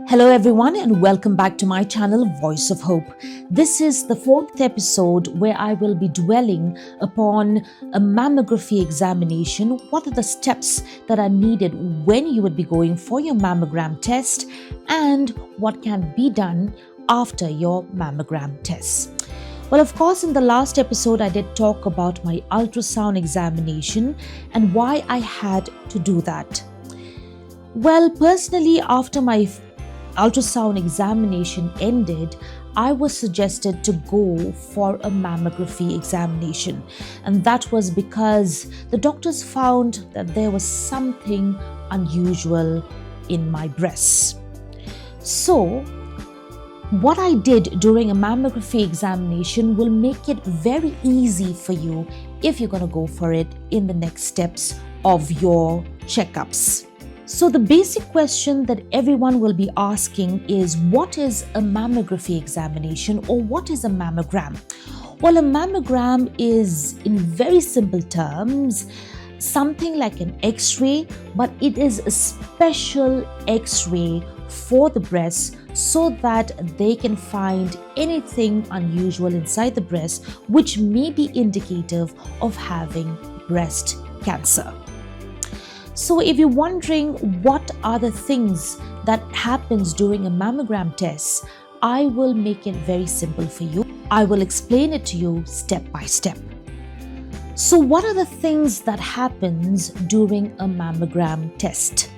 Hello everyone and welcome back to my channel Voice of Hope. This is the fourth episode where I will be dwelling upon a mammography examination. What are the steps that are needed when you would be going for your mammogram test and what can be done after your mammogram test. Well, of course, in the last episode, I did talk about my ultrasound examination and why I had to do that. Well, personally, after my ultrasound examination ended, I was suggested to go for a mammography examination. And that was because the doctors found that there was something unusual in my breasts. So, what I did during a mammography examination will make it very easy for you if you're going to go for it in the next steps of your checkups. So the basic question that everyone will be asking is, what is a mammography examination or what is a mammogram? Well, a mammogram is, in very simple terms, something like an X-ray, but it is a special X-ray for the breast so that they can find anything unusual inside the breast which may be indicative of having breast cancer. So if you're wondering what are the things that happens during a mammogram test, I will make it very simple for you. I will explain it to you step by step. So what are the things that happens during a mammogram test?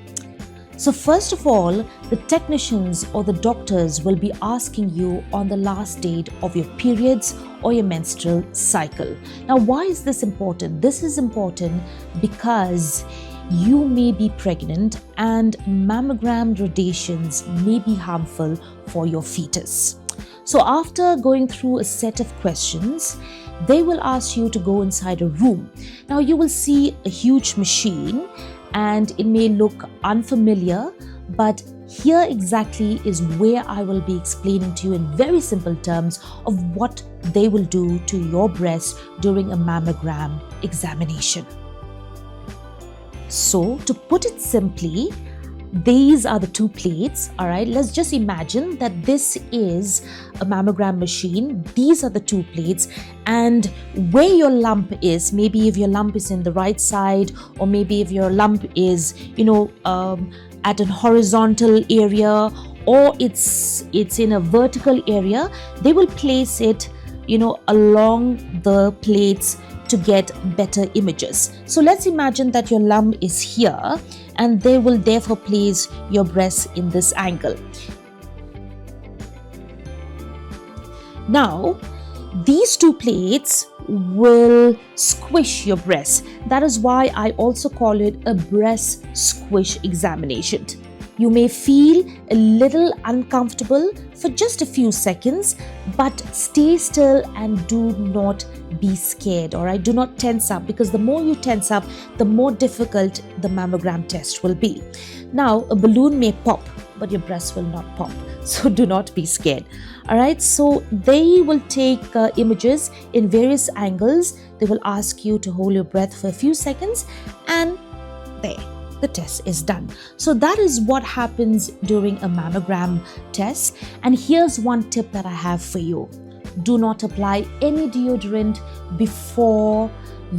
So first of all, the technicians or the doctors will be asking you on the last date of your periods or your menstrual cycle. Now, why is this important? This is important because you may be pregnant and mammogram radiations may be harmful for your fetus. So after going through a set of questions, they will ask you to go inside a room. Now you will see a huge machine and it may look unfamiliar, but here exactly is where I will be explaining to you in very simple terms of what they will do to your breast during a mammogram examination. So, to put it simply, these are the two plates, all right? Let's just imagine that this is a mammogram machine. These are the two plates, and where your lump is, maybe if your lump is in the right side, or maybe if your lump is, at an horizontal area, or it's in a vertical area, they will place it, along the plates to get better images. So let's imagine that your lump is here and they will therefore place your breast in this angle. Now, these two plates will squish your breast. That is why I also call it a breast squish examination. You may feel a little uncomfortable for just a few seconds, but stay still and do not be scared, all right? Do not tense up, because the more you tense up, the more difficult the mammogram test will be. Now, a balloon may pop, but your breast will not pop. So do not be scared, all right? So they will take images in various angles. They will ask you to hold your breath for a few seconds, and there. The test is done. So that is what happens during a mammogram test. And here's one tip that I have for you. Do not apply any deodorant before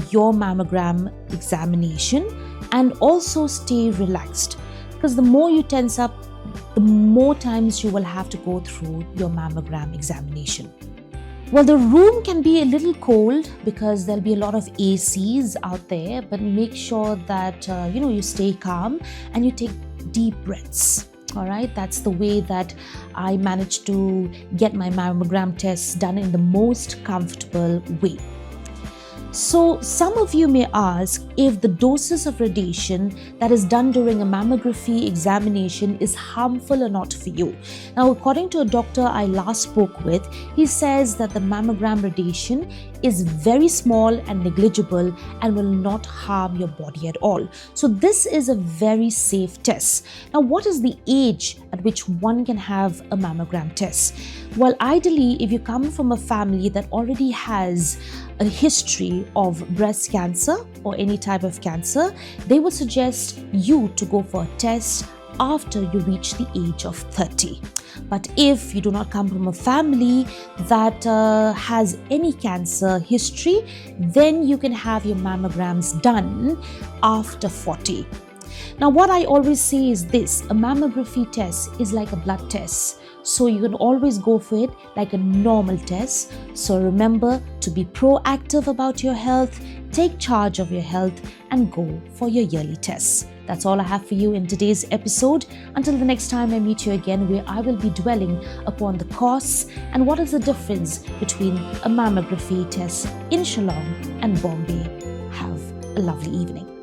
your mammogram examination, and also stay relaxed, because the more you tense up, the more times you will have to go through your mammogram examination. Well, the room can be a little cold because there'll be a lot of ACs out there, but make sure that you stay calm and you take deep breaths. All right, that's the way that I managed to get my mammogram tests done in the most comfortable way. So some of you may ask if the doses of radiation that is done during a mammography examination is harmful or not for you. Now, according to a doctor I last spoke with, he says that the mammogram radiation is very small and negligible and will not harm your body at all. So this is a very safe test. Now, what is the age at which one can have a mammogram test? Well, ideally, if you come from a family that already has a history of breast cancer or any type of cancer, they would suggest you to go for a test after you reach the age of 30. But if you do not come from a family that has any cancer history, then you can have your mammograms done after 40. Now, what I always say is this: a mammography test is like a blood test. So you can always go for it like a normal test. So remember to be proactive about your health, take charge of your health, and go for your yearly tests. That's all I have for you in today's episode. Until the next time I meet you again, where I will be dwelling upon the costs and what is the difference between a mammography test in Shillong and Bombay. Have a lovely evening.